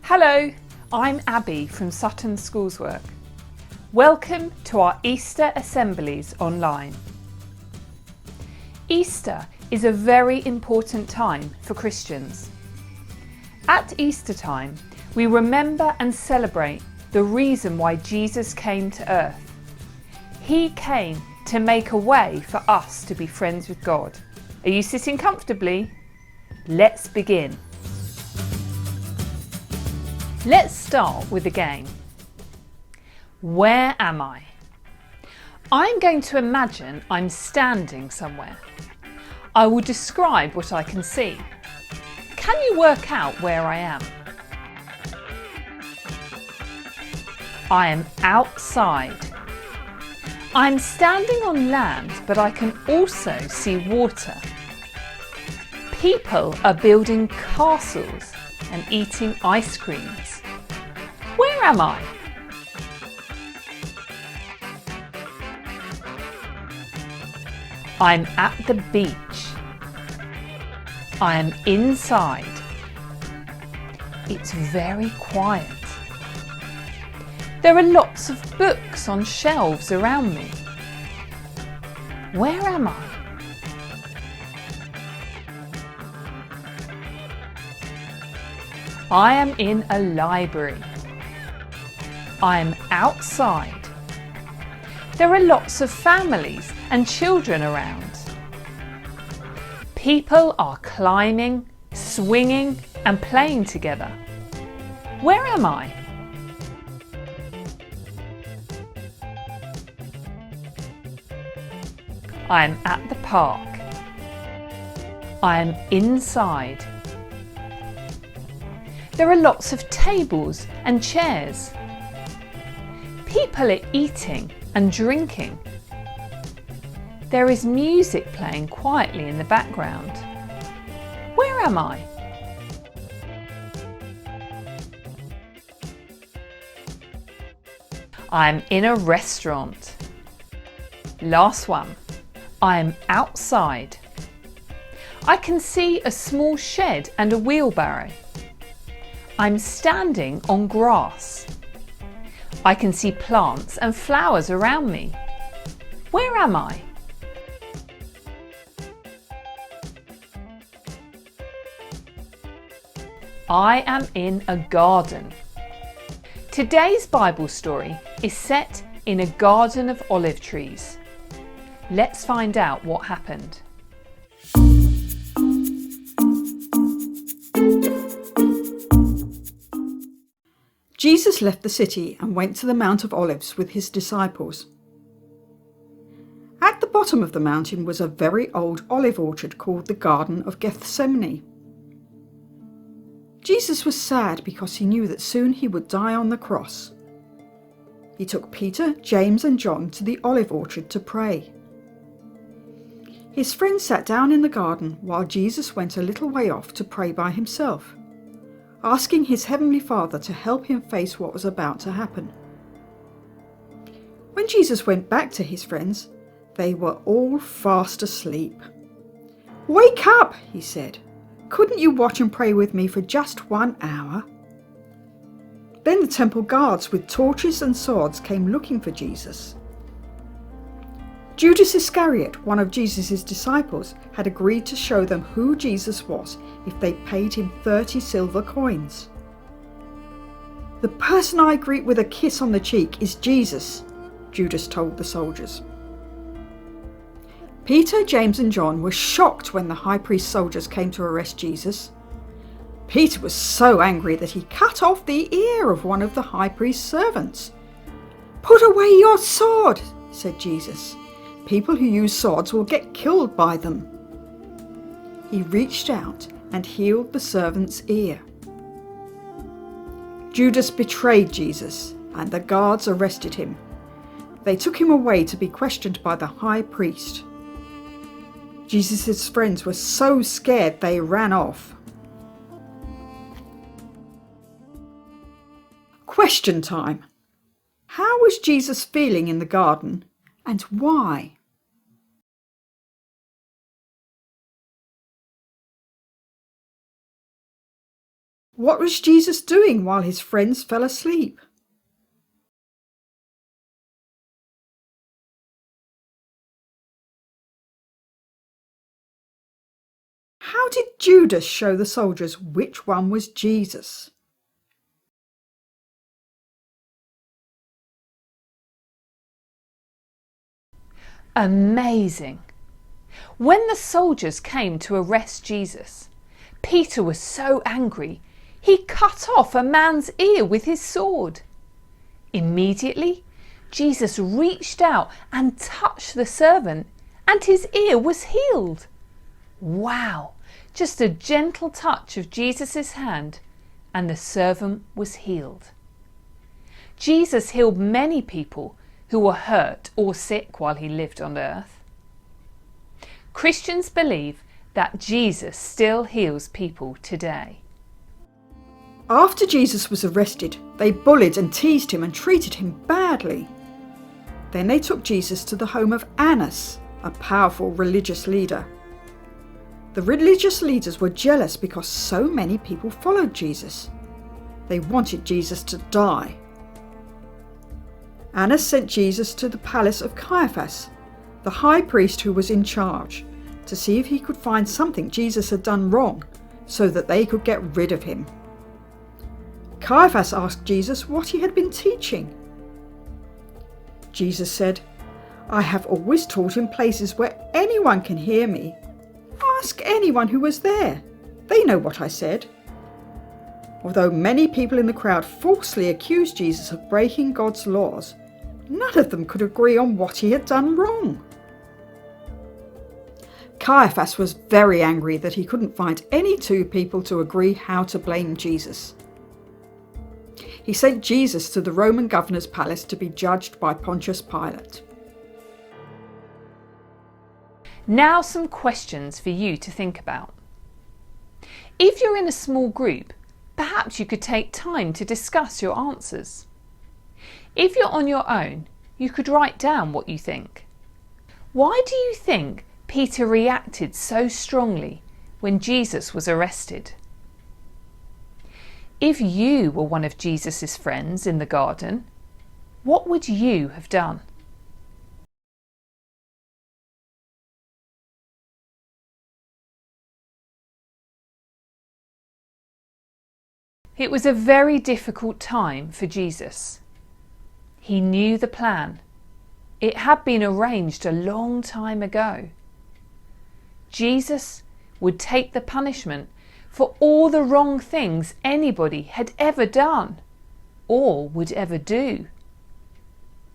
Hello, I'm Abby from Sutton Schoolswork. Welcome to our Easter assemblies online. Easter is a very important time for Christians. At Easter time, we remember and celebrate the reason why Jesus came to earth. He came to make a way for us to be friends with God. Are you sitting comfortably? Let's begin. Let's start with a game. Where am I? I'm going to imagine I'm standing somewhere. I will describe what I can see. Can you work out where I am? I am outside. I'm standing on land, but I can also see water. People are building castles and eating ice creams. Where am I? I'm at the beach. I am inside. It's very quiet. There are lots of books on shelves around me. Where am I? I am in a library. I am outside. There are lots of families and children around. People are climbing, swinging and playing together. Where am I? I am at the park. I am inside. There are lots of tables and chairs. People are eating and drinking. There is music playing quietly in the background. Where am I? I'm in a restaurant. Last one. I am outside. I can see a small shed and a wheelbarrow. I'm standing on grass. I can see plants and flowers around me. Where am I? I am in a garden. Today's Bible story is set in a garden of olive trees. Let's find out what happened. Jesus left the city and went to the Mount of Olives with his disciples. At the bottom of the mountain was a very old olive orchard called the Garden of Gethsemane. Jesus was sad because he knew that soon he would die on the cross. He took Peter, James and John to the olive orchard to pray. His friends sat down in the garden while Jesus went a little way off to pray by himself, asking his heavenly Father to help him face what was about to happen. When Jesus went back to his friends, they were all fast asleep. "Wake up," he said. "Couldn't you watch and pray with me for just 1 hour?" Then the temple guards with torches and swords came looking for Jesus. Judas Iscariot, one of Jesus' disciples, had agreed to show them who Jesus was if they paid him 30 silver coins. "The person I greet with a kiss on the cheek is Jesus," Judas told the soldiers. Peter, James and John were shocked when the high priest's soldiers came to arrest Jesus. Peter was so angry that he cut off the ear of one of the high priest's servants. "Put away your sword," said Jesus. "People who use swords will get killed by them." He reached out and healed the servant's ear. Judas betrayed Jesus, and the guards arrested him. They took him away to be questioned by the high priest. Jesus' friends were so scared they ran off. Question time. How was Jesus feeling in the garden, and why? What was Jesus doing while his friends fell asleep? How did Judas show the soldiers which one was Jesus? Amazing! When the soldiers came to arrest Jesus, Peter was so angry he cut off a man's ear with his sword. Immediately, Jesus reached out and touched the servant, and his ear was healed. Wow! Just a gentle touch of Jesus' hand, and the servant was healed. Jesus healed many people who were hurt or sick while he lived on earth. Christians believe that Jesus still heals people today. After Jesus was arrested, they bullied and teased him and treated him badly. Then they took Jesus to the home of Annas, a powerful religious leader. The religious leaders were jealous because so many people followed Jesus. They wanted Jesus to die. Annas sent Jesus to the palace of Caiaphas, the high priest who was in charge, to see if he could find something Jesus had done wrong so that they could get rid of him. Caiaphas asked Jesus what he had been teaching. Jesus said, "I have always taught in places where anyone can hear me. Ask anyone who was there. They know what I said." Although many people in the crowd falsely accused Jesus of breaking God's laws, none of them could agree on what he had done wrong. Caiaphas was very angry that he couldn't find any two people to agree how to blame Jesus. He sent Jesus to the Roman governor's palace to be judged by Pontius Pilate. Now some questions for you to think about. If you're in a small group, perhaps you could take time to discuss your answers. If you're on your own, you could write down what you think. Why do you think Peter reacted so strongly when Jesus was arrested? If you were one of Jesus' friends in the garden, what would you have done? It was a very difficult time for Jesus. He knew the plan. It had been arranged a long time ago. Jesus would take the punishment for all the wrong things anybody had ever done or would ever do.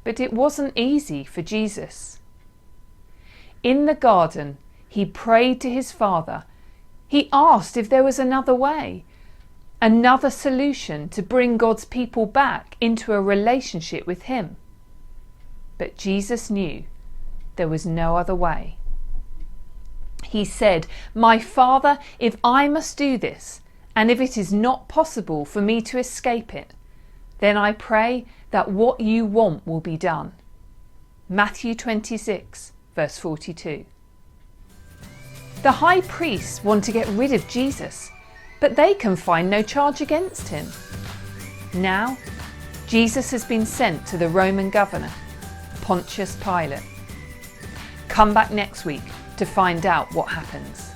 But it wasn't easy for Jesus. In the garden, he prayed to his Father. He asked if there was another way, another solution to bring God's people back into a relationship with him. But Jesus knew there was no other way. He said, "My Father, if I must do this, and if it is not possible for me to escape it, then I pray that what you want will be done." Matthew 26, verse 42. The high priests want to get rid of Jesus, but they can find no charge against him. Now, Jesus has been sent to the Roman governor, Pontius Pilate. Come back next week to find out what happens.